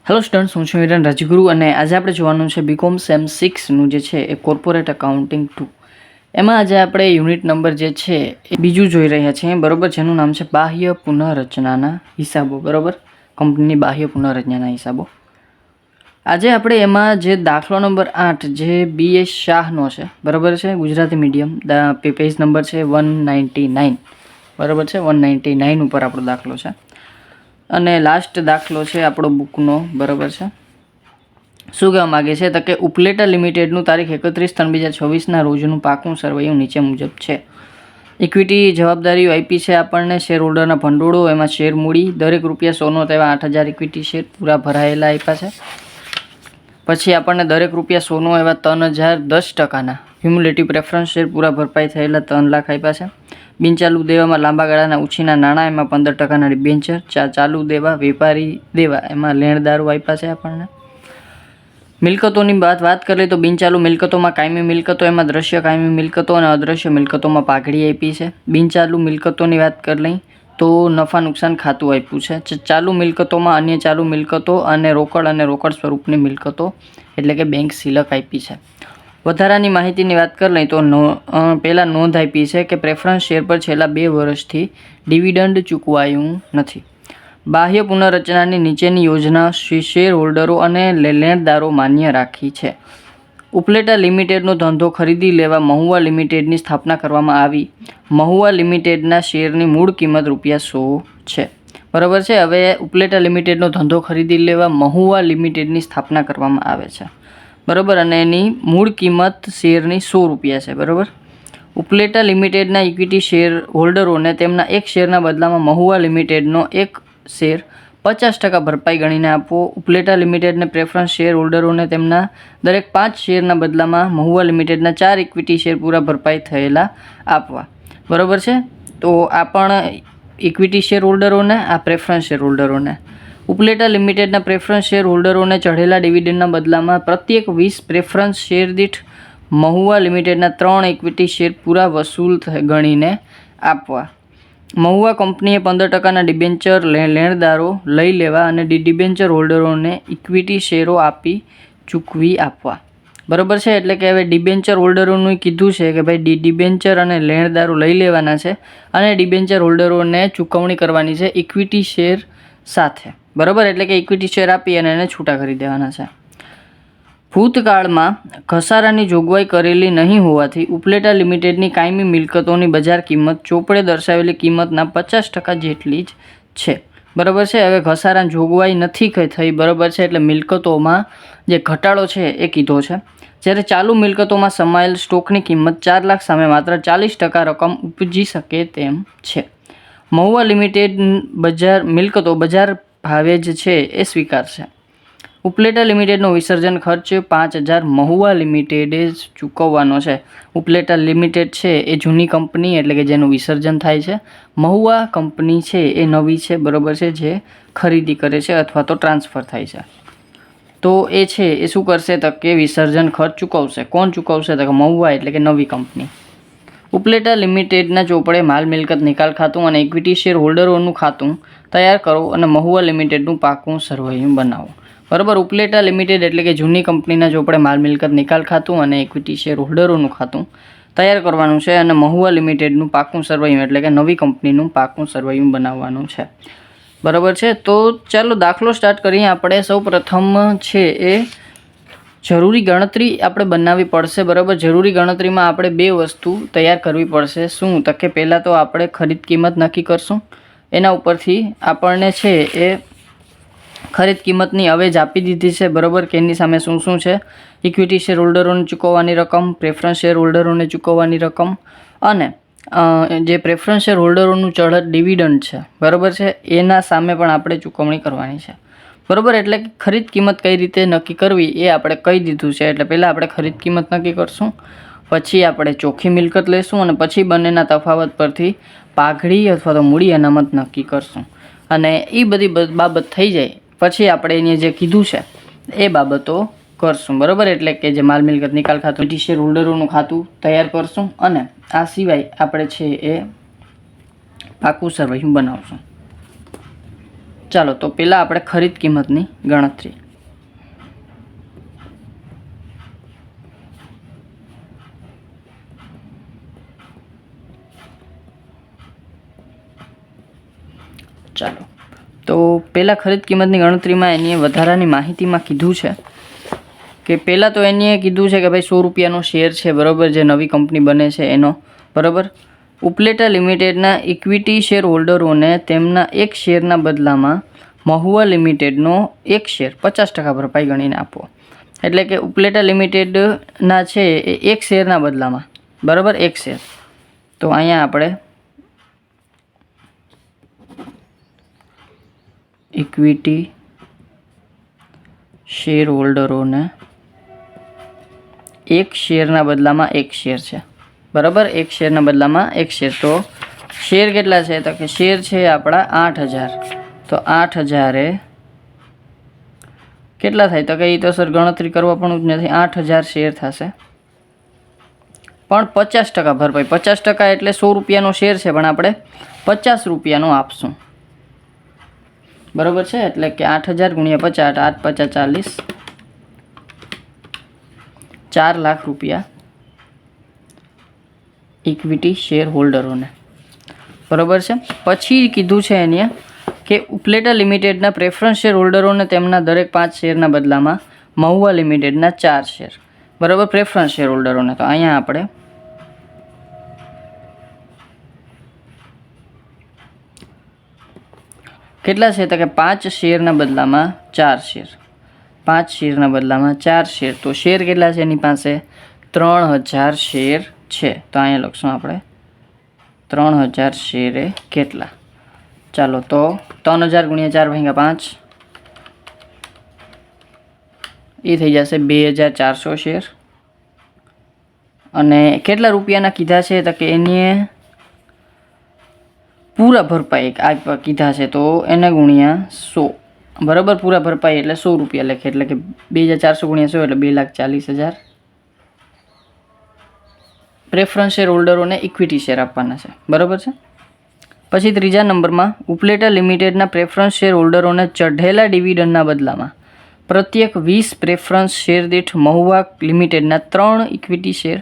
Hello students, હું છું હિરેન રાજગુરુ અને આજે આપણે જોવાનું છે બીકોમ સેમ 6નું જે છે એ કોર્પોરેટ એકાઉન્ટિંગ 2. એમાં આજે આપણે યુનિટ નંબર જે છે એ બીજું જોઈ રહ્યા છીએ, બરાબર, જેનું નામ છે બાહ્ય પુનઃરચનાના હિસાબો. બરાબર, કંપનીની બાહ્ય પુનઃરચનાના હિસાબો. આજે આપણે એમાં જે દાખલો નંબર 8 જે BS શાહનો છે, બરાબર છે, ગુજરાતી મીડિયમ, પેજ નંબર છે 199, બરાબર છે, 199 ઉપર આપણો દાખલો છે અને લાસ્ટ દાખલો છે આપણો બુકનો. બરાબર છે, શું કહેવા માગે છે તો કે ઉપલેટા લિમિટેડનું તારીખ 31/3/2024ના રોજનું પાકું સરવૈયું નીચે મુજબ છે. ઇક્વિટી જવાબદારીઓ આપી છે આપણને. શેર હોલ્ડરના ભંડોળો, એમાં શેર મૂડી, દરેક રૂપિયા 100નો તેવા 8000 ઇક્વિટી શેર પૂરા ભરાયેલા આપ્યા છે. પછી આપણને દરેક રૂપિયા 100નો એવા 3010%ના ક્યુમ્યુલેટિવ પ્રેફરન્સ શેર પૂરા ભરપાઈ થયેલા 3 લાખ આપ્યા છે. બિનચાલુ દેવામાં લાંબા ગાળાના ઉછીના નાણાં, એમાં 15%ના ડિબેન્ચર. ચાલુ દેવા, વેપારી દેવા, એમાં લેણદારો આપ્યા છે આપણને. મિલકતોની વાત કરીએ તો બિનચાલુ મિલકતોમાં કાયમી મિલકતો, એમાં દ્રશ્ય કાયમી મિલકતો અને અદ્રશ્ય મિલકતોમાં પાઘડી આપી છે. બિનચાલુ મિલકતોની વાત કરી લઈ તો નફા નુકસાન ખાતું આપ્યું છે. ચાલુ મિલકતોમાં અન્ય ચાલુ મિલકતો અને રોકડ સ્વરૂપની મિલકતો એટલે કે બેંક સિલક આપી છે. વધારાની માહિતીની વાત કરી લઈ તો પહેલાં નોંધ આપી છે કે પ્રેફરન્સ શેર પર છેલ્લા 2 વર્ષથી ડિવિડન્ડ ચૂકવાયું નથી. બાહ્ય પુનઃરચનાની નીચેની યોજના શેર હોલ્ડરો અને લેણદારો માન્ય રાખી છે. ઉપલેટા લિમિટેડનો ધંધો ખરીદી લેવા મહુવા લિમિટેડની સ્થાપના કરવામાં આવી. મહુવા લિમિટેડના શેરની મૂળ કિંમત ₹100 છે. બરાબર છે. હવે ઉપલેટા લિમિટેડનો ધંધો ખરીદી લેવા મહુવા લિમિટેડની સ્થાપના કરવામાં આવે છે. બરાબર, અને એની મૂળ કિંમત શેરની ₹100 છે. બરાબર. ઉપલેટા લિમિટેડના ઇક્વિટી શેર હોલ્ડરોને તેમના એક શેરના બદલામાં મહુવા લિમિટેડનો એક શેર 50% ભરપાઈ ગણીને આપવો. ઉપલેટા લિમિટેડને પ્રેફરન્સ શેર હોલ્ડરોને તેમના દરેક 5 શેરના બદલામાં મહુવા લિમિટેડના 4 ઇક્વિટી શેર પૂરા ભરપાઈ થયેલા આપવા. બરાબર છે. તો આ પણ ઇક્વિટી શેર હોલ્ડરોને, આ પ્રેફરન્સ શેર હોલ્ડરોને. ઉપલેટા લિમિટેડના પ્રેફરન્સ શેર હોલ્ડરોને ચઢેલા ડિવિડન્ડના બદલામાં પ્રત્યેક 20 પ્રેફરન્સ શેર દીઠ મહુવા લિમિટેડના 3 ઇક્વિટી શેર પૂરા વસૂલ ગણીને આપવા. મહુવા કંપનીએ 15%ના ડિબેન્ચર લેણદારો લઈ લેવા અને ડિબેન્ચર હોલ્ડરોને ઇક્વિટી શેરો આપી ચૂકવી આપવા. બરાબર છે. એટલે કે હવે ડિબેન્ચર હોલ્ડરોનું કીધું છે કે ભાઈ ડિબેન્ચર અને લેણદારો લઈ લેવાના છે અને ડિબેન્ચર હોલ્ડરોને ચૂકવણી કરવાની છે ઇક્વિટી શેર સાથે. બરાબર, એટલે કે ઇક્વિટી શેર આપી અને એને છૂટા કરી દેવાના છે. ભૂતકાળમાં ઘસારાની જોગવાઈ કરેલી નહીં હોવાથી ઉપલેટા લિમિટેડની કાયમી મિલકતોની બજાર કિંમત ચોપડે દર્શાવેલી કિંમતના 50% જેટલી જ છે. બરાબર છે. હવે ઘસારાની જોગવાઈ નથી થઈ. બરાબર છે. એટલે મિલકતોમાં જે ઘટાડો છે એ કીધો છે. જ્યારે ચાલુ મિલકતોમાં સમાયેલ સ્ટોકની કિંમત 4 લાખ સામે માત્ર 40% રકમ ઉપજી શકે તેમ છે. મહુવા લિમિટેડ મિલકતો બજાર ભાવે જ છે એ સ્વીકારશે. ઉપલેટા લિમિટેડનો વિસર્જન ખર્ચ 5000 મહુવા લિમિટેડે ચૂકવવાનો છે. ઉપલેટા લિમિટેડ છે એ જૂની કંપની એટલે કે જેનું વિસર્જન થાય છે. મહુવા કંપની છે એ નવી છે. બરાબર છે, જે ખરીદી કરે છે અથવા તો ટ્રાન્સફર થાય છે. તો એ છે એ શું કરશે તો કે વિસર્જન ખર્ચ ચૂકવશે. કોણ ચૂકવશે તો કે મહુવા એટલે કે નવી કંપની. ઉપલેટા લિમિટેડના ચોપડે માલ મિલકત નિકાલ ખાતું અને ઇક્વિટી શેર હોલ્ડરોનું ખાતું તૈયાર કરો અને મહુવા લિમિટેડનું પાકું સરવૈયું બનાવો. બરાબર. ઉપલેટા લિમિટેડ એટલે કે જૂની કંપનીના ચોપડે માલ મિલકત નિકાલ ખાતું અને ઇક્વિટી શેર હોલ્ડરોનું ખાતું તૈયાર કરવાનું છે અને મહુવા લિમિટેડનું પાકું સરવૈયું એટલે કે નવી કંપનીનું પાકું સરવૈયું બનાવવાનું છે. બરાબર છે. તો ચાલો દાખલો સ્ટાર્ટ કરીએ. આપણે સૌ પ્રથમ છે એ જરૂરી ગણતરી આપણે બનાવવી પડશે. બરાબર. જરૂરી ગણતરીમાં આપણે 2 વસ્તુ તૈયાર કરવી પડશે. શું તો કે પહેલાં તો આપણે ખરીદ કિંમત નક્કી કરશું. એના ઉપરથી આપણને છે એ ખરીદ કિંમતની અવેજ આપી દીધી છે. બરાબર, કે એની સામે શું શું છે? ઇક્વિટી શેર હોલ્ડરોને ચૂકવવાની રકમ, પ્રેફરન્સ શેર હોલ્ડરોને ચૂકવવાની રકમ અને જે પ્રેફરન્સ શેર હોલ્ડરોનું ચઢત ડિવિડન્ડ છે. બરાબર છે, એના સામે પણ આપણે ચૂકવણી કરવાની છે. બરાબર, એટલે કે ખરીદ કિંમત કઈ રીતે નક્કી કરવી એ આપણે કહી દીધું છે. એટલે પહેલાં આપણે ખરીદ કિંમત નક્કી કરશું, પછી આપણે ચોખ્ખી મિલકત લઈશું અને પછી બંનેના તફાવત પરથી પાઘડી અથવા તો મૂડી અનામત નક્કી કરશું. અને એ બધી બાબત થઈ જાય પછી આપણે એને જે કીધું છે એ બાબતો કરશું. બરાબર, એટલે કે જે માલ મિલકત નિકાલ ખાતું, ઇક્વિટી શેર હોલ્ડરોનું ખાતું તૈયાર કરશું અને આ સિવાય આપણે છે એ પાકું સરવૈયું બનાવશું. ચાલો તો પહેલાં આપણે ખરીદ કિંમતની ગણતરી. ચાલો તો પહેલાં ખરીદ કિંમતની ગણતરીમાં એની વધારાની માહિતીમાં કીધું છે કે પહેલાં તો એની કીધું છે કે ભાઈ 100 રૂપિયાનો શેર છે, બરાબર, જે નવી કંપની બને છે એનો, બરાબર. ઉપલેટા લિમિટેડના ઇક્વિટી શેર હોલ્ડરોને તેમના એક શેરના બદલામાં મહુવા લિમિટેડનો એક શેર 50% ભરપાઈ ગણીને આપવો. એટલે કે ઉપલેટા લિમિટેડના છે એ એક શેરના બદલામાં, બરાબર, એક શેર. તો અહીંયા આપણે ઇક્વિટી શેર હોલ્ડરોને એક શેરના બદલામાં એક શેર છે, બરાબર, એક શેરના બદલામાં એક શેર. તો શેર કેટલા છે? તો કે શેર છે આપણા 8000. તો 8000 કેટલા થાય? તો કે એ તો સર ગણતરી કરવા પણ જ નથી. 8000 શેર થશે, પણ 50% ભરપાઈ. 50% એટલે 100 રૂપિયાનો શેર છે, પણ આપણે 50 રૂપિયાનો આપશું, બરાબર છે. એટલે કે 8000 × 50, 8 × 5 = 40, 4 લાખ રૂપિયા ઇક્વિટી શેર હોલ્ડરોને, બરાબર છે. પછી કીધું છે એને કે ઉપલેટા લિમિટેડના પ્રેફરન્સ શેર હોલ્ડરોને તેમના દરેક 5 શેરના બદલામાં મહુવા લિમિટેડના 4 શેર, બરાબર, પ્રેફરન્સ શેર હોલ્ડરોને. તો અહીંયા આપણે કેટલા છે? તો કે 5 શેરના બદલામાં 4 શેર, 5 શેરના બદલામાં 4 શેર. તો શેર કેટલા છે એની પાસે? 3000 શેર છે. તો અહીંયા લખશું આપણે 3000 શેરે કેટલા. ચાલો તો 3000 × 4 × 5 એ થઈ જશે 2400 શેર. અને કેટલા રૂપિયાના કીધા છે? તો કે એની પૂરા ભરપાઈ કીધા છે, તો એને ગુણ્યા 100, બરાબર. પૂરા ભરપાઈ એટલે 100 રૂપિયા લખે, એટલે કે 2400 × 100 એટલે 2,40,000 પ્રેફરન્સ શેર હોલ્ડરોને ઇક્વિટી શેર આપવાના છે, બરાબર છે. પછી ત્રીજા નંબરમાં ઉપલેટા લિમિટેડના પ્રેફરન્સ શેર હોલ્ડરોને ચઢેલા ડિવિડન્ડના બદલામાં પ્રત્યેક 20 પ્રેફરન્સ શેર દીઠ મહુવા લિમિટેડના 3 ઇક્વિટી શેર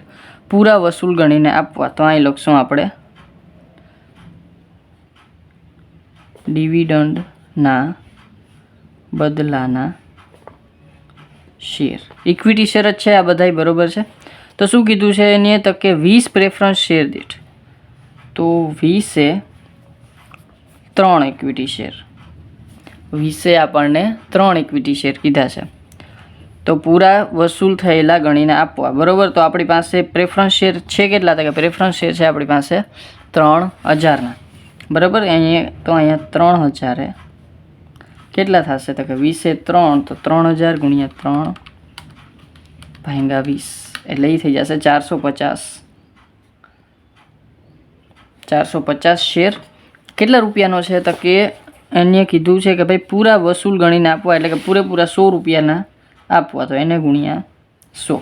પૂરા વસૂલ ગણીને આપવા. તો અહીં લખશું આપણે ડિવિડન્ડના બદલાના શેર, ઇક્વિટી શેર જ છે આ બધાય, બરાબર છે. તો શું કીધું છે એની? તો કે 20 પ્રેફરન્સ શેર દીઠ, તો 20 3 ઇક્વિટી શેર, 20 આપણને 3 ઇક્વિટી શેર કીધા છે. તો પૂરા વસૂલ થયેલા ગણીને આપવા, બરાબર. તો આપણી પાસે પ્રેફરન્સ શેર છે કેટલા? તો કે પ્રેફરન્સ શેર છે આપણી પાસે 3000ના, બરાબર. તો અહીંયા 3000 કેટલા થશે? તો કે 20 3, તો 3000 × 3 / 20 એટલે એ થઈ જશે 450 શેર. કેટલા રૂપિયાનો છે? તો કે એને કીધું છે કે ભાઈ પૂરા વસૂલ ગણીને આપવા, એટલે કે પૂરેપૂરા 100 રૂપિયાના આપવા. તો એને ગુણ્યા 100,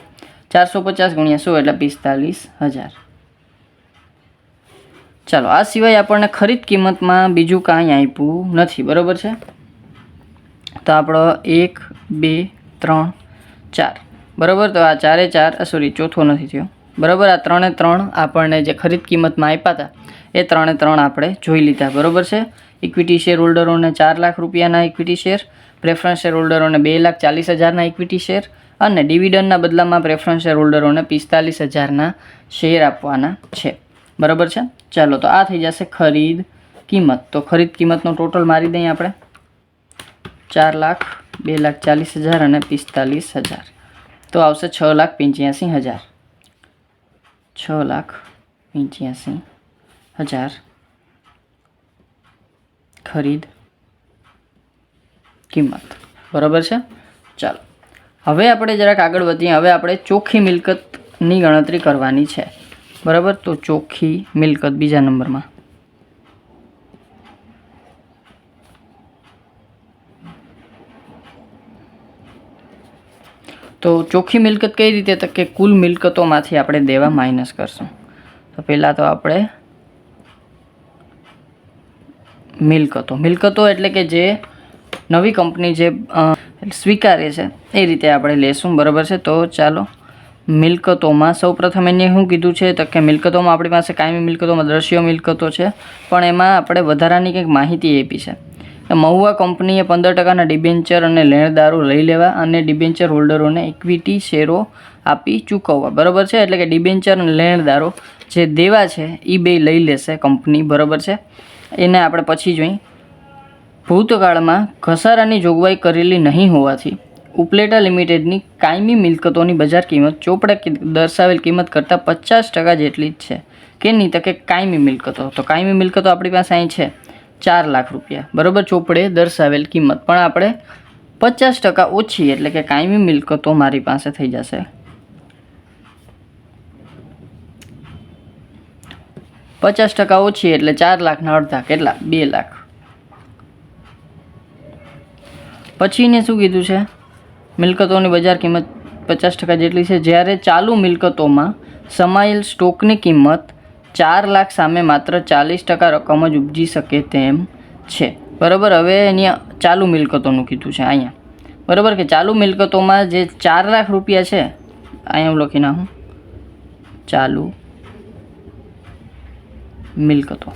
450 × 100 એટલે 45,000. ચાલો, આ સિવાય આપણને ખરીદ કિંમતમાં બીજું કાંઈ આપ્યું નથી, બરાબર છે. તો આપણો 1 2 3 4, બરાબર. તો આ 4 4, સોરી, ચોથો નથી થયો, બરાબર. આ 3 3 આપણને જે ખરીદ કિંમતમાં આપ્યા હતા એ 3 3 આપણે જોઈ લીધા, બરાબર છે. ઇક્વિટી શેર હોલ્ડરોને 4 લાખ રૂપિયાના ઇક્વિટી શેર, પ્રેફરન્સ શેર હોલ્ડરોને 2,40,000ના ઇક્વિટી શેર, અને ડિવિડન્ડના બદલામાં પ્રેફરન્સ શેર હોલ્ડરોને 45,000ના શેર આપવાના છે, બરાબર છે. ચાલો તો આ થઈ જશે ખરીદ કિંમત. તો ખરીદ કિંમતનો ટોટલ મારી દઈએ આપણે 4,00,000, 2,40,000 અને 45,000. તો આવશે 6,85,000, 6,85,000 ખરીદ કિંમત, બરાબર છે. ચાલો હવે આપણે જરાક આગળ વધીએ. હવે આપણે ચોખ્ખી મિલકતની ગણતરી કરવાની છે, બરાબર. તો ચોખ્ખી મિલકત બીજા નંબરમાં. તો ચોખ્ખી મિલકત કઈ રીતે? તો કે કુલ મિલકતોમાંથી આપણે દેવા માઇનસ કરશું. તો પહેલાં તો આપણે મિલકતો એટલે કે જે નવી કંપની જે સ્વીકારે છે એ રીતે આપણે લેશું, બરાબર છે. તો ચાલો મિલકતોમાં સૌપ્રથમ એને શું કીધું છે તો કે મિલકતોમાં આપણી પાસે કાયમી મિલકતોમાં દ્રશ્ય મિલકતો છે, પણ એમાં આપણે વધારાની કંઈક માહિતી આપી છે. મહુવા કંપનીએ 15% ડિબેન્ચર અને લેણદારો લઈ લેવા અને ડિબેન્ચર હોલ્ડરોને ઇક્વિટી શેરો આપી ચૂકવવા, બરાબર છે. એટલે કે ડિબેન્ચર અને લેણદારો જે દેવા છે એ બે લઈ લેશે કંપની, બરાબર છે. એને આપણે પછી જોઈ. ભૂતકાળમાં ઘસારાની જોગવાઈ કરેલી નહીં હોવાથી ઉપલેટા લિમિટેડની કાયમી મિલકતોની બજાર કિંમત ચોપડે દર્શાવેલ કિંમત કરતાં 50% જેટલી જ છે. કેની તો કે કાયમી મિલકતો. તો કાયમી મિલકતો આપણી પાસે અહીં છે 4 લાખ રૂપિયા, બરાબર. ચોપડે દર્શાવેલ કિંમત પણ આપણે 50% ઓછી, એટલે કે કાયમી મિલકતો મારી પાસે થઈ જશે 50% ઓછી, એટલે 4 લાખના અડધા કેટલા 2 લાખ. પછીને શું કીધું છે, મિલકતોની બજાર કિંમત 50% જેટલી છે, જ્યારે ચાલુ મિલકતોમાં સમાયેલ સ્ટોકની કિંમત 4 લાખ સામે માત્ર 40% રકમ જ ઉપજી શકે તેમ છે, બરાબર. હવે અહીંયા ચાલુ મિલકતોનું કીધું છે અહીંયા, બરાબર, કે ચાલુ મિલકતોમાં જે 4 લાખ રૂપિયા છે, અહીંયા હું લખી નાખું ચાલુ મિલકતો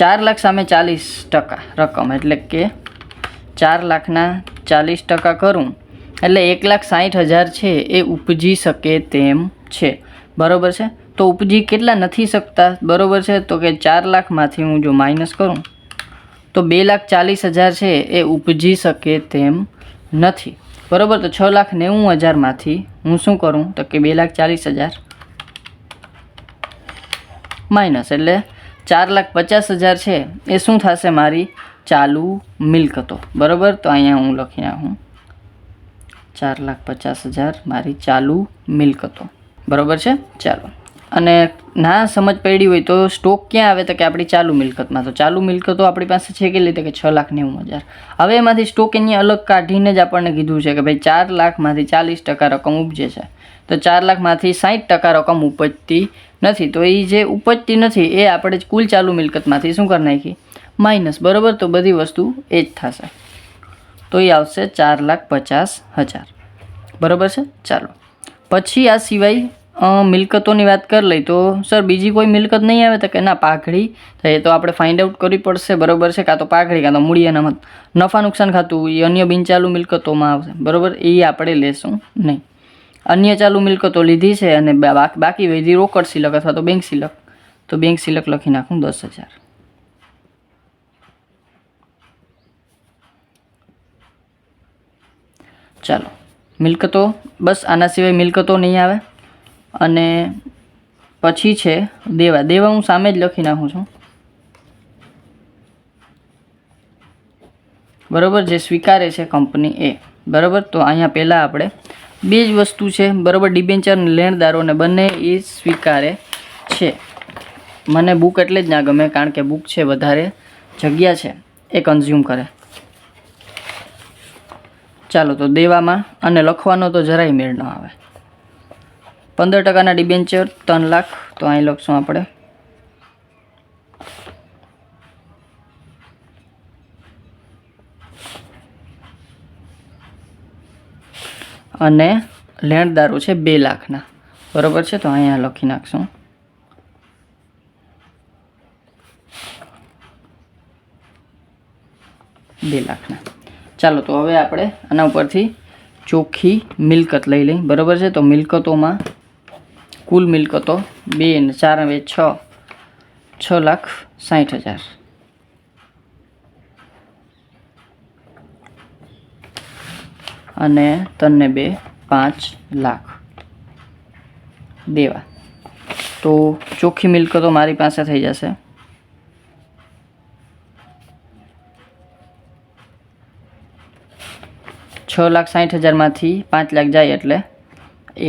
4 લાખ સામે 40% રકમ, એટલે કે 4 લાખના 40% કરું એટલે 1,60,000 છે એ ઉપજી શકે તેમ છે, બરાબર છે. તો ઉપજી કેટલા નથી શકતા, બરાબર છે. તો કે 4 લાખમાંથી હું જો માઇનસ કરું તો 2,40,000 છે એ ઉપજી શકે તેમ નથી, બરાબર. તો 6,90,000માંથી હું શું કરું તો કે 2,40,000 માઇનસ, એટલે 4,50,000 છે એ શું થશે મારી ચાલુ મિલકતો, બરાબર. તો અહીંયા હું લખી નાખું 4,50,000 મારી ચાલુ મિલકતો, બરાબર છે. ચાલો, અને ના સમજ પડી હોય તો સ્ટોક ક્યાં આવે તો કે આપણી ચાલુ મિલકતમાં. તો ચાલુ મિલકતો આપણી પાસે છે કેટલી તો કે 6,90,000. હવે એમાંથી સ્ટોક એની અલગ કાઢીને જ આપણને કીધું છે કે ભાઈ 4 લાખમાંથી 40% રકમ ઉપજે છે, તો 4 લાખમાંથી 60% રકમ ઉપજતી નથી. તો એ જે ઉપજતી નથી એ આપણે કુલ ચાલુ મિલકતમાંથી શું કરી નાખી માઇનસ, બરાબર. તો બધી વસ્તુ એ જ થશે, તો એ આવશે 4,50,000, બરાબર છે. ચાલો, પછી આ સિવાય મિલકતોની વાત કરી લઈ તો સર બીજી કોઈ મિલકત નહીં આવે તો કે ના પાઘડી, તો એ તો આપણે ફાઇન્ડ આઉટ કરવી પડશે, બરાબર છે. કાં તો પાઘડી કાં તો મૂડી અનામત, નફા નુકસાન ખાતું એ અન્ય બિનચાલુ મિલકતોમાં આવશે, બરાબર. એ આપણે લેશું નહીં. અન્ય ચાલુ મિલકતો લીધી છે અને બાકી વધી રોકડ સિલક અથવા તો બેંક સિલક, તો બેંક સિલક લખી નાખું 10,000. ચાલો, મિલકતો બસ આના સિવાય મિલકતો નહીં આવે. અને પછી છે દેવા. દેવા હું સામે જ લખી નાખું છું, બરાબર, જે સ્વીકારે છે કંપની એ, બરાબર. તો અહીંયા પહેલાં આપણે બે જ વસ્તુ છે, બરાબર, ડિબેન્ચર અને લેણદારોને બંને એ સ્વીકારે છે. મને બુક એટલે જ ના ગમે કારણ કે બુક છે વધારે જગ્યા છે એ કન્ઝ્યુમ કરે. ચાલો, તો દેવામાં અને લખવાનો તો જરાય મેળ ન આવે. 15%ના ડિબેન્ચર 3 લાખ, તો અહીં લખશું આપણે અને લેણદારો છે 2 લાખના, બરાબર છે. તો અહીંયા લખી નાખશું 2 લાખના. ચાલો, તો હવે આપણે આના ઉપરથી ચોખ્ખી મિલકત લઈ લઈ, બરાબર છે. તો મિલકતોમાં કુલ મિલકતો 2 ને 4 ને 6,60,000 અને 3 ને 2 5 લાખ દેવા. તો ચોખ્ખી મિલકતો મારી પાસે થઈ જશે 6,60,000માંથી 5 લાખ જાય એટલે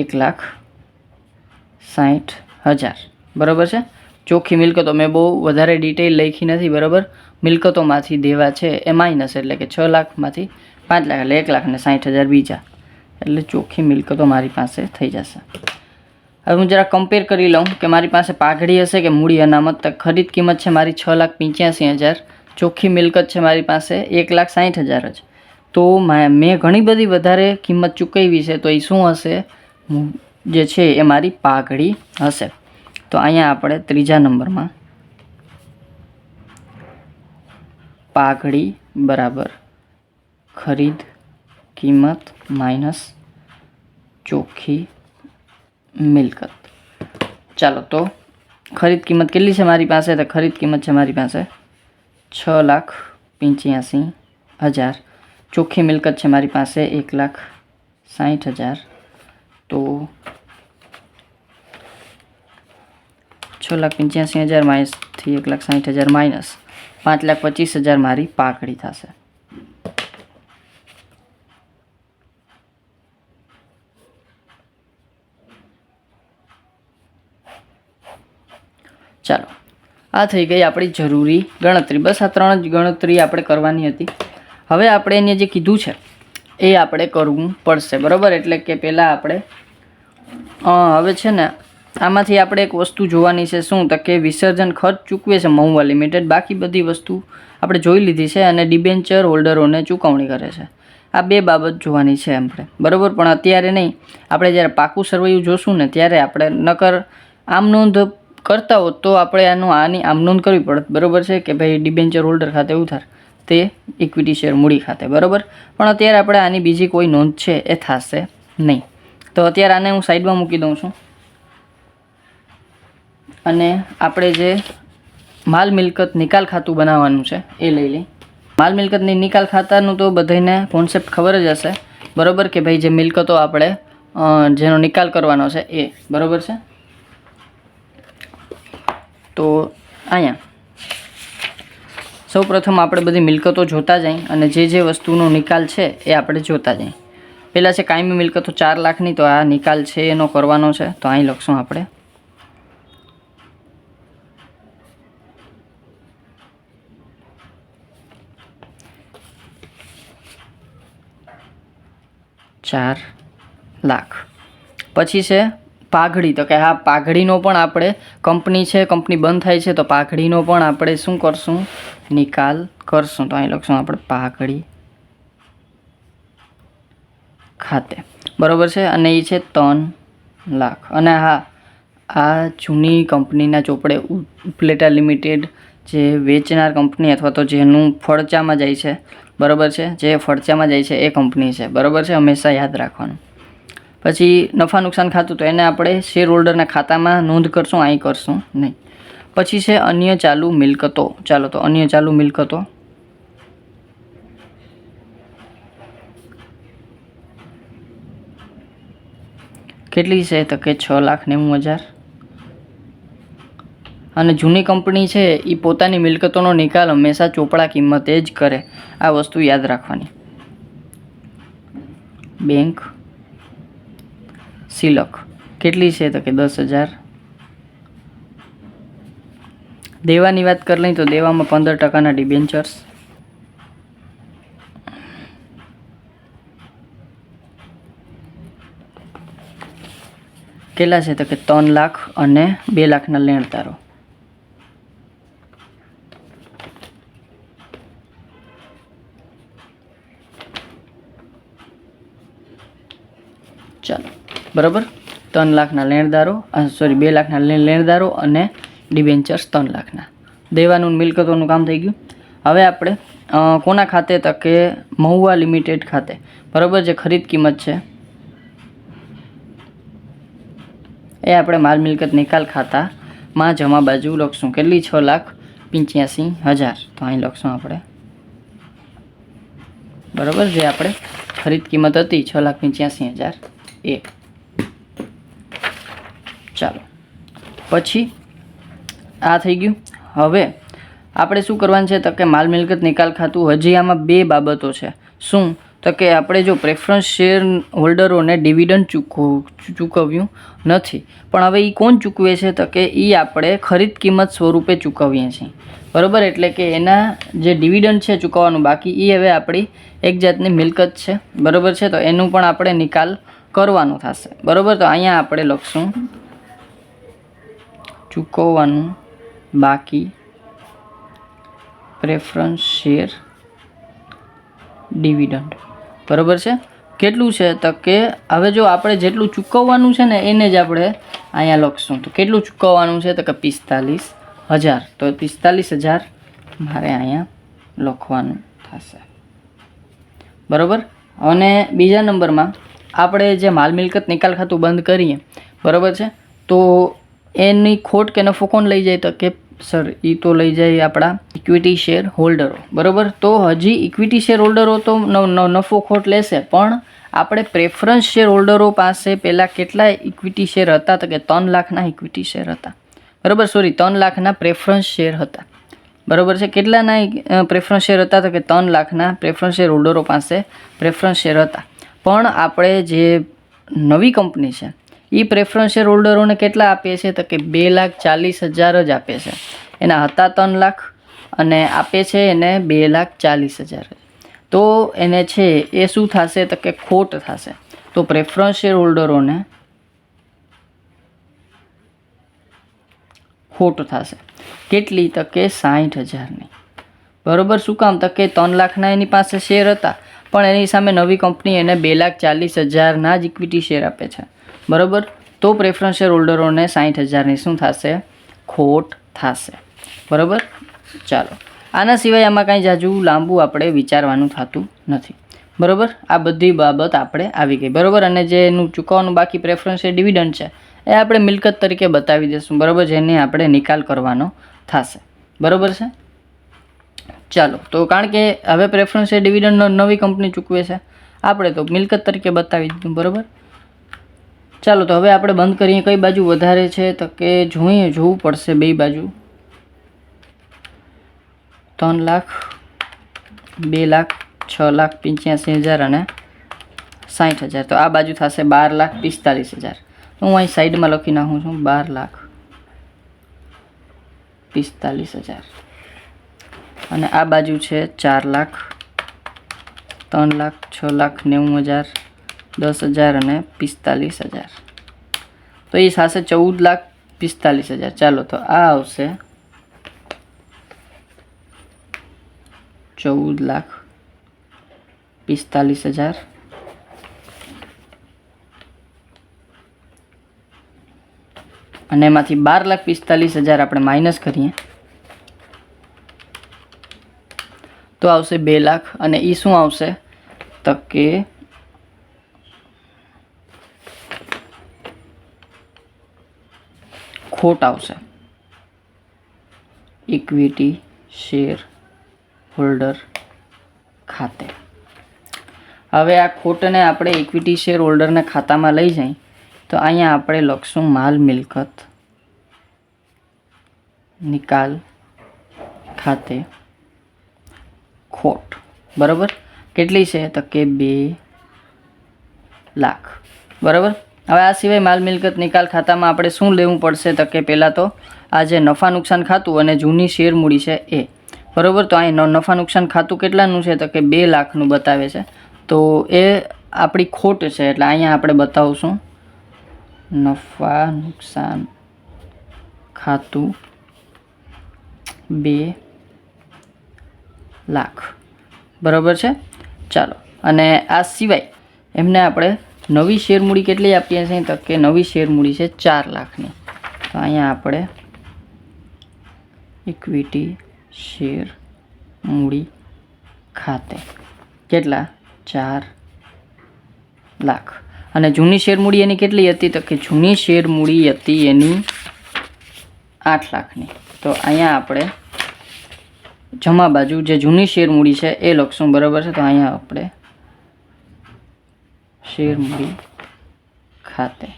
1,60,000, બરાબર છે. ચોખ્ખી મિલકતો મેં બહુ વધારે ડિટેલ લખી નથી, બરાબર. મિલકતોમાંથી દેવા છે એ માઇનસ, એટલે કે 6 લાખમાંથી 5 લાખ એટલે 1,60,000 બીજા, એટલે ચોખ્ખી મિલકતો મારી પાસે થઈ જશે. હવે હું જરા કમ્પેર કરી લઉં કે મારી પાસે પાઘડી હશે કે મૂડી અનામત. તો ખરીદ કિંમત છે મારી 6,85,000 ચોખ્ખી મિલકત છે મારી પાસે 1,60,000 જ. તો મેં ઘણી બધી વધારે કિંમત ચૂકવી છે, તો એ શું હશે જે છે એ મારી પાઘડી હશે. તો અહીંયા આપણે ત્રીજા નંબરમાં પાઘડી બરાબર ખરીદ કિંમત માઇનસ ચોખ્ખી મિલકત. ચાલો, તો ખરીદ કિંમત કેટલી છે મારી પાસે? તો ખરીદ કિંમત છે મારી પાસે 6,85,000. ચોખ્ખી મિલકત છે મારી પાસે 1,60,000. તો 6,85,000 માઇનસથી 1,60,000 માઇનસ 5,25,000 મારી પાઘડી થશે. ચાલો, આ થઈ ગઈ આપણી જરૂરી ગણતરી. બસ આ 3 જ ગણતરી આપણે કરવાની હતી. હવે આપણે એને જે કીધું છે એ આપણે કરવું પડશે, બરાબર? એટલે કે પહેલાં આપણે હવે છે ને આમાંથી આપણે એક વસ્તુ જોવાની છે. શું? તો કે વિસર્જન ખર્ચ ચૂકવે છે મહુવા લિમિટેડ. બાકી બધી વસ્તુ આપણે જોઈ લીધી છે અને ડિબેન્ચર હોલ્ડરોને ચૂકવણી કરે છે. આ 2 બાબત જોવાની છે આપણે, બરાબર? પણ અત્યારે નહીં, આપણે જ્યારે પાકું સર્વૈયું જોશું ને ત્યારે આપણે નકર આમ નોંધ કરતા હોત તો આપણે આની આમ નોંધ કરવી પડત, બરાબર છે? કે ભાઈ ડિબેન્ચર હોલ્ડર ખાતે ઉધાર, તે ઇક્વિટી શેર મૂડી ખાતે, બરાબર? પણ અત્યારે આપણે આની બીજી કોઈ નોંધ છે એ થશે નહીં. તો અત્યારે આને હું સાઈડમાં મૂકી દઉં છું અને આપણે જે માલ મિલકત નિકાલ ખાતું બનાવવાનું છે એ લઈ લઈ. માલ મિલકતની નિકાલ ખાતાનું તો બધાને કોન્સેપ્ટ ખબર જ હશે, બરાબર? કે ભાઈ જે મિલકતો આપણે જેનો નિકાલ કરવાનો છે એ, બરાબર છે? તો અહીંયા સૌપ્રથમ આપણે બધી મિલકતો જોતા જઈએ અને જે વસ્તુનો નિકાલ છે એ આપણે જોતા જઈએ. પહેલાં છે કાયમી મિલકતો 4 લાખની, તો આ નિકાલ છે એનો કરવાનો છે. તો અહીં લખશું આપણે 4 લાખ. પછી છે પાઘડી. તો કે હા, પાઘડીનો પણ આપણે, કંપની છે, કંપની બંધ થાય છે તો પાઘડીનો પણ આપણે શું કરશું? નિકાલ કરશું. તો અહીં લખશું આપણે પાઘડી ખાતે, બરાબર છે? અને એ છે 3 લાખ. અને હા, આ જૂની કંપનીના ચોપડે ઉપલેટા લિમિટેડ જે વેચનાર કંપની અથવા તો જેનું ફડચામાં જાય છે, બરાબર છે? જે ફડચામાં જાય છે એ કંપની છે, બરાબર છે? હંમેશા યાદ રાખવાનું. પછી નફા નુકસાન ખાતું, તો એને આપણે શેર હોલ્ડરના ખાતામાં નોંધ કરશું, અહીં કરશું નહીં. પછી છે અન્ય ચાલુ મિલકતો. ચાલો, તો અન્ય ચાલુ મિલકતો કેટલી છે? તો કે 6,90,000. અને જૂની કંપની છે એ પોતાની મિલકતોનો નિકાલ હંમેશા ચોપડા કિંમતે જ કરે. આ વસ્તુ યાદ રાખવાની. બેંક સિલક કેટલી છે? તો કે 10,000. દેવાની વાત કરી લઈ તો દેવામાં 15% ડિબેન્ચર્સ. કેટલા છે? તો કે 3 લાખ અને 2 લાખના લેણદારો. ચાલો, બરાબર? 3 લાખના લેણદારો, 2 લાખના લેણદારો અને ડિબેન્ચર્સ 3 લાખના. દેવાનું મિલકતોનું કામ થઈ ગયું. હવે આપણે કોના ખાતે? તો કે મહુવા લિમિટેડ ખાતે, બરાબર? જે ખરીદ કિંમત છે એ આપણે માલ મિલકત નિકાલ ખાતામાં જમા બાજુ લખશું. કેટલી? 6,85,000. તો અહીં લખશું આપણે, બરાબર? જે આપણે ખરીદ કિંમત હતી 6,85,000 એ. ચાલો, પછી આ થઈ ગયું. હવે આપણે શું કરવાનું છે? તો કે માલ મિલકત નિકાલ ખાતું. હજી આમાં 2 બાબતો છે. શું? તો કે આપણે જો પ્રેફરન્સ શેર હોલ્ડરોને ડિવિડન્ડ ચૂકવ્યું નથી, પણ હવે એ કોણ ચૂકવે છે? તો કે એ આપણે ખરીદ કિંમત સ્વરૂપે ચૂકવીએ છીએ, બરાબર? એટલે કે એના જે ડિવિડન્ડ છે ચૂકવવાનું બાકી, એ હવે આપણી એક જાતની મિલકત છે, બરાબર છે? તો એનું પણ આપણે નિકાલ કરવાનો થશે, બરાબર? તો અહીંયા આપણે લખશું ચૂકવવાનું બાકી પ્રેફરન્સ શેર ડિવિડન્ડ, બરાબર છે. કેટલું છે તો કે હવે જો આપણે જેટલું ચૂકવવાનું છે ને એને જ આપણે અહીંયા લખશું. તો કેટલું ચૂકવવાનું છે તો કે 45,000. તો 45,000 મારે અહીંયા લખવાનું થશે, બરાબર. અને બીજા નંબરમાં આપણે જે માલ મિલકત નિકાલ ખાતું બંધ કરીએ, બરાબર છે, તો એની ખોટ કે નફો કોણ લઈ જાય તો કે સર એ તો લઈ જાય આપણા ઇક્વિટી શેર હોલ્ડરો, બરાબર. તો હજી ઇક્વિટી શેર હોલ્ડરો તો નફો ખોટ લેશે, પણ આપણે પ્રેફરન્સ શેર હોલ્ડરો પાસે પહેલાં કેટલા ઇક્વિટી શેર હતા તો કે 3 લાખના ઇક્વિટી શેર હતા, બરાબર. 3 લાખના પ્રેફરન્સ શેર હતા, બરાબર છે. કેટલાના પ્રેફરન્સ શેર હતા તો કે 3 લાખના પ્રેફરન્સ શેર હોલ્ડરો પાસે પ્રેફરન્સ શેર હતા. પણ આપણે જે નવી કંપની છે એ પ્રેફરન્સ શેર હોલ્ડરોને કેટલા આપે છે તો કે 2,40,000 જ આપે છે. એના હતા 3 લાખ અને આપે છે એને 2,40,000. તો એને છે એ શું થશે તો કે ખોટ થશે. તો પ્રેફરન્સ શેર હોલ્ડરોને ખોટ થશે. કેટલી તો કે 60,000ની, બરાબર. શું કામ તો કે 3 લાખના એની પાસે શેર હતા, પણ એની સામે નવી કંપની એને 2,40,000ના જ ઇક્વિટી શેર આપે છે, બરાબર. તો પ્રેફરન્સ શેર હોલ્ડરોને 60,000ની શું થશે ખોટ થશે, બરાબર. ચાલો, આના સિવાય આમાં કાંઈ જાજુ લાંબુ આપણે વિચારવાનું થતું નથી, બરાબર. આ બધી બાબત આપણે આવી ગઈ, બરાબર. અને જે એનું ચૂકવવાનું બાકી પ્રેફરન્સ શેર ડિવિડન્ડ છે એ આપણે મિલકત તરીકે બતાવી દઈશું, બરાબર. જેને આપણે નિકાલ કરવાનો થશે, બરાબર છે. ચાલો, તો કારણ કે હવે પ્રેફરન્સ શેર ડિવિડન્ડ નવી કંપની ચૂકવે છે, આપણે તો મિલકત તરીકે બતાવી દીધું, બરાબર. ચાલો, તો હવે આપણે બંધ કરીએ. કઈ બાજુ વધારે છે તો કે જોવું પડશે બે બાજુ. 3 લાખ, 2 લાખ, 6,85,000 અને 60,000. તો આ બાજુ થશે 12,45,000. હું અહીં સાઈડમાં લખી નાખું છું 12,45,000. અને આ બાજુ છે 4 લાખ, 3 લાખ, 6,90,000, 10,000 અને 45,000. તો એ થશે 14,45,000. ચાલો, તો આ આવશે 14,45,000. અને એમાંથી 12,45,000 આપણે માઇનસ કરીએ તો આવશે 2 લાખ. અને એ શું આવશે તો કે ખોટ આવશે ઇક્વિટી શેર હોલ્ડર ખાતે. હવે આ ખોટને આપણે ઇક્વિટી શેર હોલ્ડરના ખાતામાં લઈ જઈએ તો અહીંયા આપણે લખશું માલ મિલકત નિકાલ ખાતે ખોટ, બરાબર. કેટલી છે તો કે 2 લાખ, બરાબર. હવે આ સિવાય માલ મિલકત નિકાલ ખાતામાં આપણે શું લેવું પડશે તો કે પહેલાં તો આ જે નફા નુકસાન ખાતું અને જૂની શેર મૂડી છે એ, બરાબર. તો અહીં નફા નુકસાન ખાતું કેટલાનું છે તો કે 2 લાખનું બતાવે છે. તો એ આપણી ખોટ છે, એટલે અહીંયા આપણે બતાવશું નફા નુકસાન ખાતું 2 લાખ, બરાબર છે. ચાલો, અને આ સિવાય એમને આપણે નવી શેર મૂડી કેટલી આપીએ છીએ તો કે નવી શેર મૂડી છે 4 લાખની. તો અહીંયા આપણે ઇક્વિટી શેર મૂડી ખાતે કેટલા 4 લાખ. અને જૂની શેર મૂડી એની કેટલી હતી તો કે જૂની શેર મૂડી હતી એની 8 લાખની. તો અહીંયા આપણે જમા બાજુ જે જૂની શેર મૂડી છે એ લખશું, બરાબર છે. તો અહીંયા આપણે શેર મૂડી ખાતે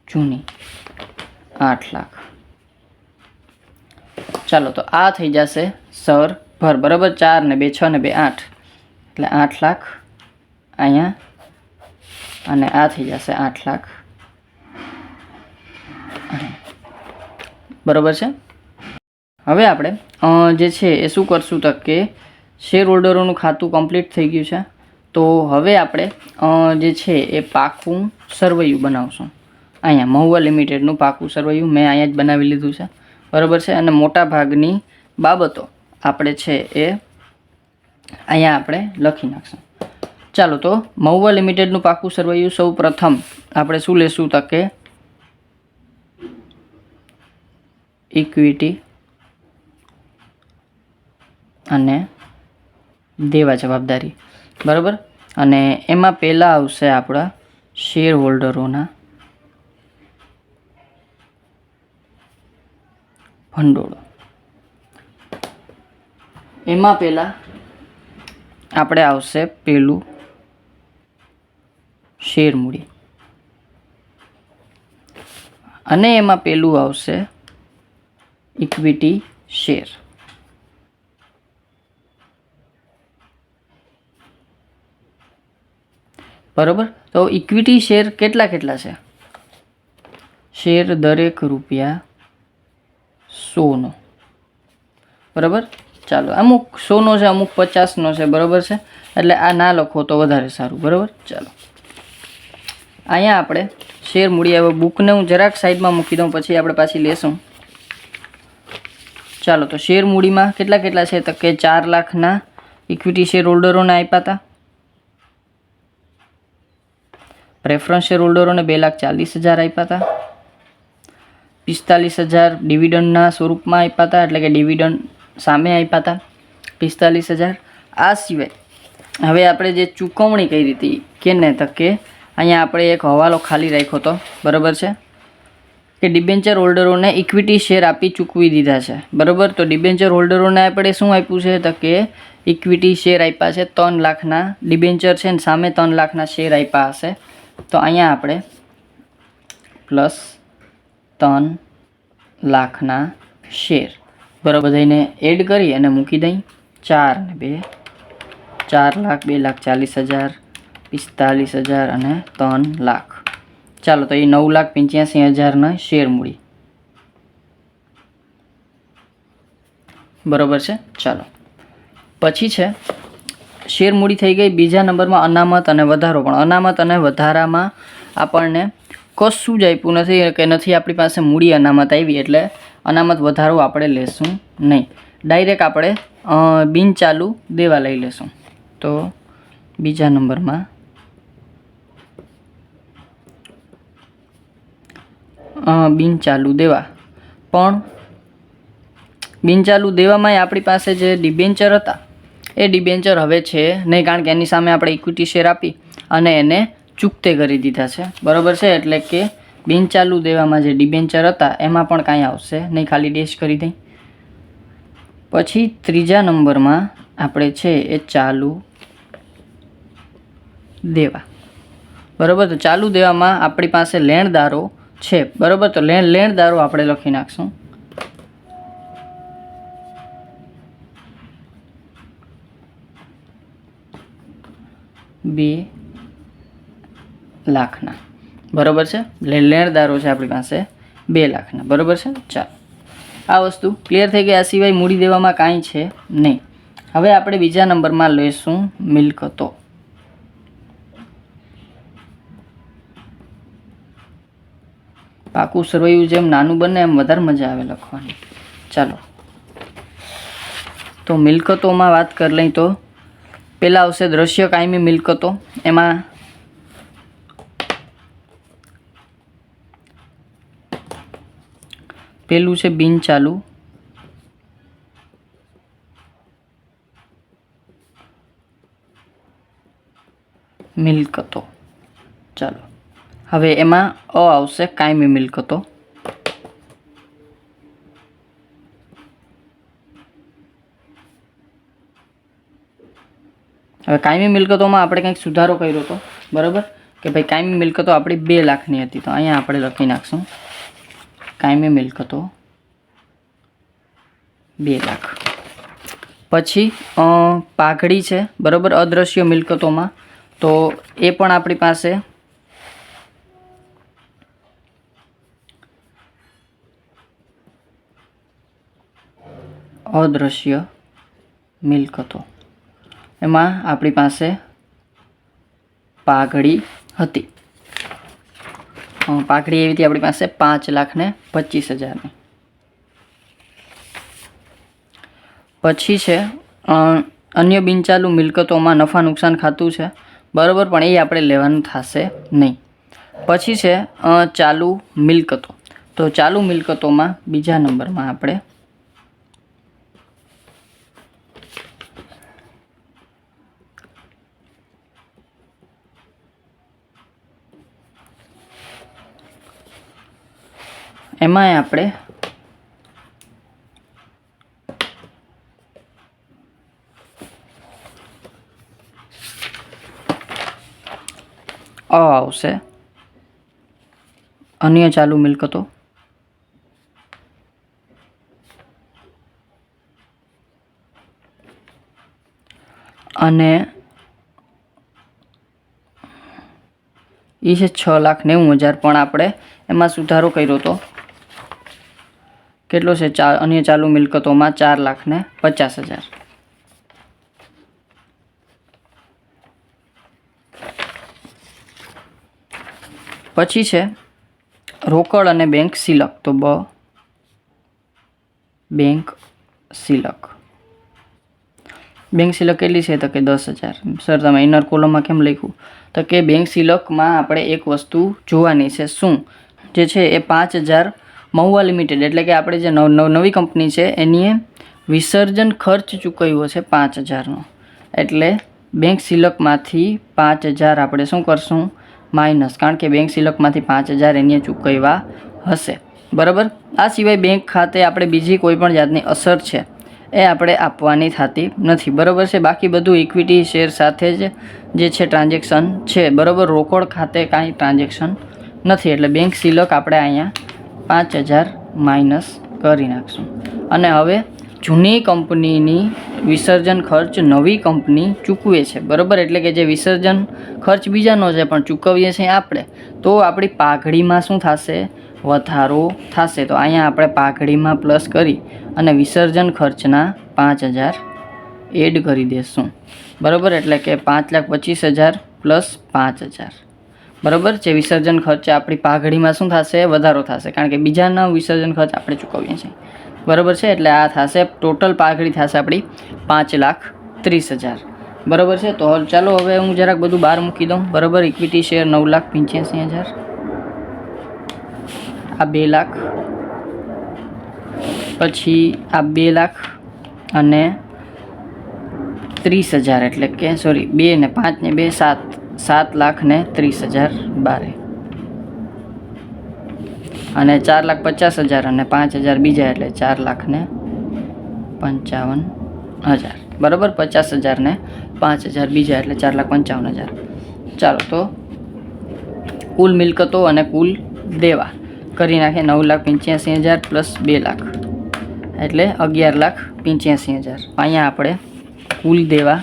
જૂની 8 લાખ. ચાલો, તો આ થઈ જશે સર ભર, બરાબર. 4 ને 2 6 ને 2 8, એટલે 8 લાખ અહીંયા, અને આ થઈ જશે 8 લાખ, બરાબર છે. હવે આપણે જે છે એ શું કરશું તો કે શેર હોલ્ડરોનું ખાતું કમ્પ્લીટ થઈ ગયું છે. તો હવે આપણે જે છે એ પાકું સરવૈયું બનાવશું. અહીંયા મહુવા લિમિટેડનું પાકું સરવૈયું મેં અહીંયા જ બનાવી લીધું છે, બરાબર છે. અને મોટા ભાગની બાબતો આપણે છે એ અહીંયા આપણે લખી નાખશું. ચાલો તો મહુવા લિમિટેડનું પાકું સરવૈયું સૌ પ્રથમ આપણે શું લેશું તો કે ઇક્વિટી અને દેવા જવાબદારી, બરાબર. અને એમાં પહેલાં આવશે આપણા શેર હોલ્ડરોના ભંડોળ. એમાં પહેલાં આપણે આવશે પેલું શેર મૂડી અને એમાં પેલું આવશે ઇક્વિટી શેર. બરાબર. તો ઇક્વિટી શેર કેટલા છે? શેર દરેક ₹100નો, બરાબર. ચાલો અમુક 100નો છે, અમુક 50નો છે, બરાબર છે. એટલે આ ના લખો તો વધારે સારું, બરાબર. ચાલો અહીંયા આપણે શેર મૂડી હવે બુકને હું જરાક સાઈડમાં મૂકી દઉં, પછી આપણે પાછી લેશું. ચાલો તો શેર મૂડીમાં કેટલા છે તો કે 4 લાખના ઇક્વિટી શેર હોલ્ડરોને આપ્યા હતા. પ્રેફરન્સ શેર હોલ્ડરોને 2,40,000 આપ્યા હતા. 45,000 ડિવિડન્ડના સ્વરૂપમાં આપ્યા હતા, એટલે કે ડિવિડન્ડ સામે આપ્યા હતા 45,000. આ સિવાય હવે આપણે જે ચૂકવણી કરી હતી કેને તો કે અહીંયા આપણે એક હવાલો ખાલી રાખ્યો હતો, બરાબર છે, કે ડિબેન્ચર હોલ્ડરોને ઇક્વિટી શેર આપી ચૂકવી દીધા છે, બરાબર. તો ડિબેન્ચર હોલ્ડરોને આપણે શું આપ્યું છે તો કે ઇક્વિટી શેર આપ્યા છે 3 લાખના ડિબેન્ચર છે ને સામે 3 લાખના શેર આપ્યા હશે. તો અહીંયા આપણે પ્લસ 3 લાખના શેર બરાબર બધાને એડ કરી અને મૂકી દઈ. 4 ને 2 4 લાખ, 2,40,000, 45,000 અને 3 લાખ. ચાલો તો એ 9,85,000ના શેર મૂડી, બરાબર છે. ચાલો પછી છે શેર મૂડી થઈ ગઈ. બીજા નંબરમાં અનામત અને વધારો. પણ અનામત અને વધારામાં આપણને કશું જ આપ્યું નથી કે નથી આપણી પાસે મૂડી અનામત આવી, એટલે અનામત વધારો આપણે લેશું નહીં. ડાયરેક્ટ આપણે બિનચાલુ દેવા લઈ લેશું. તો બીજા નંબરમાં બિનચાલુ દેવા. પણ બિનચાલુ દેવામાં આપણી પાસે જે ડિબેન્ચર હતા એ ડિબેન્ચર હવે છે નહીં, કારણ કે એની સામે આપણે ઇક્વિટી શેર આપી અને એને ચૂકતે કરી દીધા છે, બરાબર છે. એટલે કે બિનચાલુ દેવામાં જે ડિબેન્ચર હતા એમાં પણ કાંઈ આવશે નહીં, ખાલી ડેશ કરી દઈ. પછી ત્રીજા નંબરમાં આપણે છે એ ચાલુ દેવા, બરાબર. તો ચાલુ દેવામાં આપણી પાસે લેણદારો છે, બરાબર. તો લેણદારો આપણે લખી નાખશું. $2 લાખના, બરાબર છે. લેણદારો છે આપણી પાસે 2 લાખના, બરાબર છે. ચાલો આ વસ્તુ ક્લિયર થઈ ગઈ. આ સિવાય મૂડી દેવામાં કાંઈ છે નહીં. હવે આપણે બીજા નંબરમાં લઈશું મિલકતો. પાકું સરવૈયું જેમ નાનું બને એમ વધારે મજા આવે લખવાની. ચાલો તો મિલકતોમાં વાત કરી લઈ તો પહેલાં આવશે દ્રશ્ય કાયમી મિલકતો. એમાં પેલું છે બિનચાલુ મિલકતો. ચાલો હવે એમાં આવશે કાયમી મિલકતો. હવે કાયમી મિલકતોમાં આપણે કંઈક સુધારો કર્યો હતો, બરાબર, કે ભાઈ કાયમી મિલકતો આપણી 2 લાખની હતી. તો અહીંયા આપણે લખી નાખશું કાયમી મિલકતો 2 લાખ. પછી પાઘડી છે, બરાબર, અદ્રશ્ય મિલકતોમાં. તો એ પણ આપણી પાસે અદ્રશ્ય મિલકતો, એમાં આપણી પાસે પાઘડી હતી. પાઘડી એવી હતી આપણી પાસે 5,25,000ની. પછી છે અન્ય બિનચાલુ મિલકતોમાં નફા નુકસાન ખાતું છે, બરાબર, પણ એ આપણે લેવાનું થશે નહીં. પછી છે ચાલુ મિલકતો. તો ચાલુ મિલકતોમાં બીજા નંબરમાં આપણે એમાંય આપણે આવશે અન્ય ચાલુ મિલકતો. અને એ છે 6,90,000, પણ આપણે એમાં સુધારો કર્યો હતો. કેટલો છે? અન્ય ચાલુ મિલકતોમાં 4,50,000. પછી છે રોકડ અને બેંક સિલક. તો બેંક સિલક. બેંક સિલક કેટલી છે? તો કે 10,000. સર તમે ઇનર કોલમમાં કેમ લખ્યું? તો કે બેંક સિલકમાં આપણે એક વસ્તુ જોવાની છે. શું જે છે એ 5,000 મહુવા લિમિટેડ, એટલે કે આપણે જે નવી કંપની છે એની વિસર્જન ખર્ચ ચૂકવ્યો છે 5,000નો. એટલે બેંક સિલકમાંથી 5,000 આપણે શું કરશું? માઇનસ, કારણ કે બેંક સિલકમાંથી 5,000 એને ચૂકવ્યા હશે, બરાબર. આ સિવાય બેંક ખાતે આપણે બીજી કોઈ પણ જાતની અસર છે એ આપણે આપવાની થતી નથી, બરાબર છે. બાકી બધું ઇક્વિટી શેર સાથે જ જે છે ટ્રાન્ઝેક્શન છે, બરાબર. રોકડ ખાતે કાંઈ ટ્રાન્ઝેક્શન નથી, એટલે બેંક સિલક આપણે અહીંયા 5,000 માઇનસ કરી નાખશું. અને હવે જૂની કંપનીની વિસર્જન ખર્ચ નવી કંપની ચૂકવે છે, બરાબર. એટલે કે જે વિસર્જન ખર્ચ બીજાનો છે પણ ચૂકવીએ છીએ આપણે, તો આપણી પાઘડીમાં શું થશે? વધારો થશે. તો અહીંયા આપણે પાઘડીમાં પ્લસ કરી અને વિસર્જન ખર્ચના 5,000 એડ કરી દઈશું, બરાબર. એટલે કે 5,25,000 પ્લસ 5,000, બરાબર. જે વિસર્જન ખર્ચ આપણી પાઘડીમાં શું થશે? વધારો થશે, કારણ કે બીજાના વિસર્જન ખર્ચ આપણે ચૂકવીએ છીએ, બરાબર છે. એટલે આ થશે ટોટલ પાઘડી થશે આપણી 5,30,000, બરાબર છે. તો ચાલો હવે હું જરાક બધું બહાર મૂકી દઉં, બરાબર. ઇક્વિટી શેર 9,85,000, આ 2 લાખ, પછી આ 2 લાખ અને 30,000, એટલે કે સોરી 2 ને 5 ને 2 7,30,000 બારે, અને 4,50,000 અને 5,000 બીજા, એટલે 4,55,000, બરાબર. 50,000 ને 5,000 બીજા, એટલે 4,55,000. ચાલો તો કુલ મિલકતો અને કુલ દેવા કરી નાખે. 9,85,000 પ્લસ 2 લાખ, એટલે 11,85,000. અહીંયા આપણે કુલ દેવા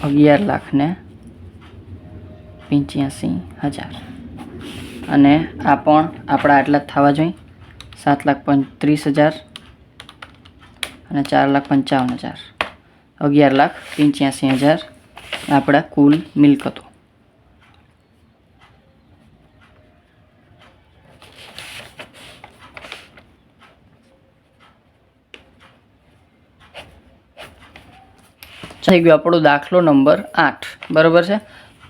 $11,85,000, અને આ પણ આપણા આટલા જ થવા જોઈએ. 7,35,000 અને 4,55,000, 11,85,000 આપણા કુલ મિલકતો. થઈ ગયો આપણો દાખલો નંબર 8, બરાબર છે.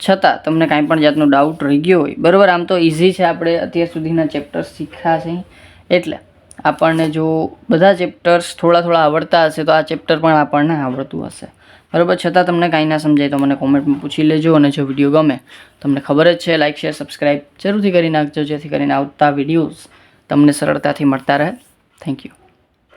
છતાં તમને કાંઈ પણ જાતનો ડાઉટ રહી ગયો હોય, બરાબર. આમ તો ઇઝી છે, આપણે અત્યાર સુધીના ચેપ્ટર્સ શીખ્યા છે, એટલે આપણને જો બધા ચેપ્ટર્સ થોડા આવડતા હશે તો આ ચેપ્ટર પણ આપણને આવડતું હશે, બરાબર. છતાં તમને કાંઈ ના સમજાય તો મને કોમેન્ટમાં પૂછી લેજો. અને જો વિડીયો ગમે, તમને ખબર જ છે, લાઇક શેર સબસ્ક્રાઈબ જરૂરથી કરી નાખજો, જેથી કરીને આવતા વિડીયોઝ તમને સરળતાથી મળતા રહે. Thank you.